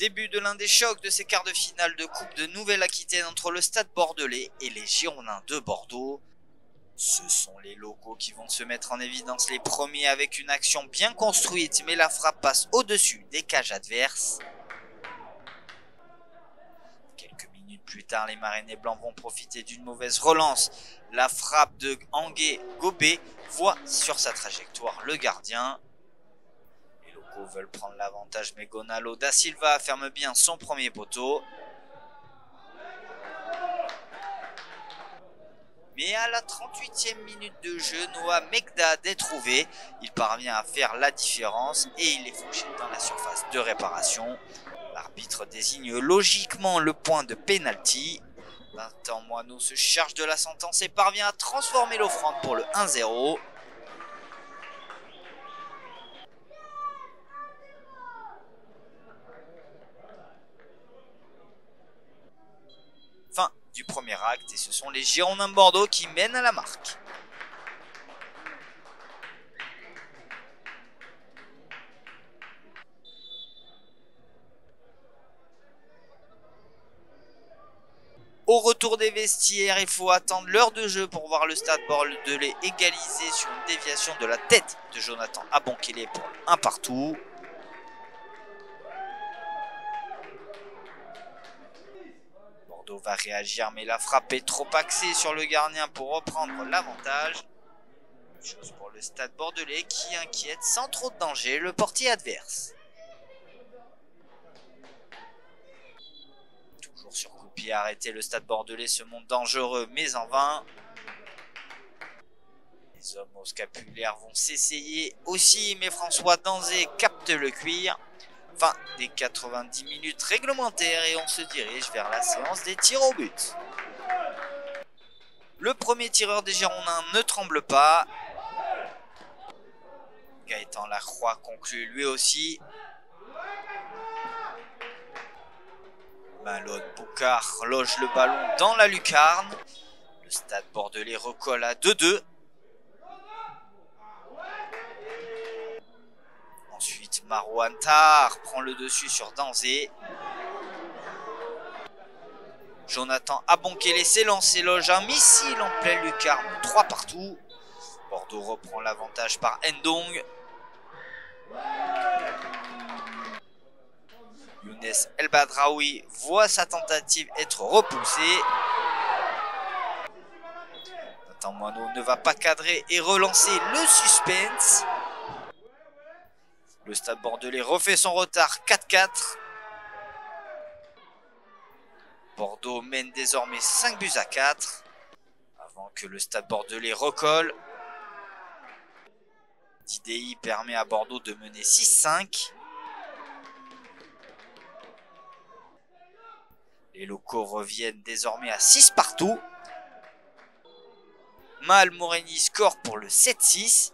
Début de l'un des chocs de ces quarts de finale de Coupe de Nouvelle-Aquitaine entre le Stade Bordelais et les Girondins de Bordeaux. Ce sont les locaux qui vont se mettre en évidence les premiers avec une action bien construite, mais la frappe passe au-dessus des cages adverses. Quelques minutes plus tard, les Marinés Blancs vont profiter d'une mauvaise relance. La frappe de Angué Gobé voit sur sa trajectoire le gardien. Les locaux veulent prendre l'avantage, mais Gonalo da Silva ferme bien son premier poteau. Mais à la 38e minute de jeu, Noah Megdad est trouvé. Il parvient à faire la différence et il est fauché dans la surface de réparation. L'arbitre désigne logiquement le point de pénalty. Vincent Moineau se charge de la sentence et parvient à transformer l'offrande pour le 1-0. Fin du premier acte et ce sont les Girondins de Bordeaux qui mènent à la marque. Au retour des vestiaires, il faut attendre l'heure de jeu pour voir le Stade Bordelais égaliser sur une déviation de la tête de Jonathan Abonkele pour un partout. Bordeaux va réagir, mais la frappe est trop axée sur le gardien pour reprendre l'avantage. Une chose pour le Stade Bordelais qui inquiète sans trop de danger le portier adverse. Toujours sur coup de pied arrêté, le Stade Bordelais se montre dangereux, mais en vain. Les hommes au scapulaire vont s'essayer aussi, mais François Danzé capte le cuir. Fin des 90 minutes réglementaires et on se dirige vers la séance des tirs au but. Le premier tireur des Girondins ne tremble pas. Gaëtan Lacroix conclut lui aussi. Malone Boucard loge le ballon dans la lucarne. Le Stade Bordelais recolle à 2-2. Ensuite, Marouane Tahar prend le dessus sur Danzé. Jonathan Abonkele s'élance et loge un missile en pleine lucarne, 3 partout. Bordeaux reprend l'avantage par Ndong. Younes El Badraoui voit sa tentative être repoussée. Nathan Moineau ne va pas cadrer et relancer le suspense. Le Stade Bordelais refait son retard 4-4. Bordeaux mène désormais 5-4 avant que le Stade Bordelais recolle. Didei permet à Bordeaux de mener 6-5. Les locaux reviennent désormais à 6 partout. Mal Moreni score pour le 7-6.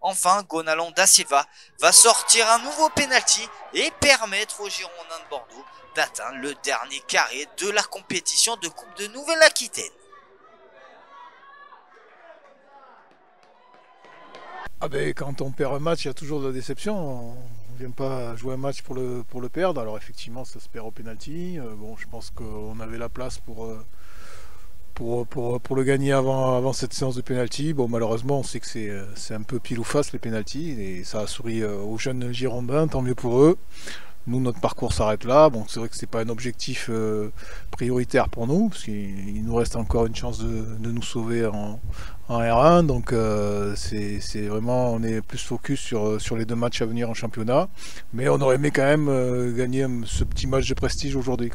Enfin, Gonalo da Silva va sortir un nouveau penalty et permettre aux Girondins de Bordeaux d'atteindre le dernier carré de la compétition de Coupe de Nouvelle-Aquitaine. Ah ben, quand on perd un match, il y a toujours de la déception. On ne vient pas jouer un match pour le perdre. Alors effectivement, ça se perd au penalty. Bon, je pense qu'on avait la place pour le gagner avant cette séance de penalty. Bon, malheureusement, on sait que c'est un peu pile ou face les penalty et ça a souri aux jeunes Girondins, tant mieux pour eux. Nous, notre parcours s'arrête là. Bon, c'est vrai que c'est pas un objectif prioritaire pour nous, parce qu'il nous reste encore une chance de nous sauver en R1. Donc, c'est vraiment, on est plus focus sur les 2 matchs à venir en championnat. Mais on aurait aimé quand même gagner ce petit match de prestige aujourd'hui.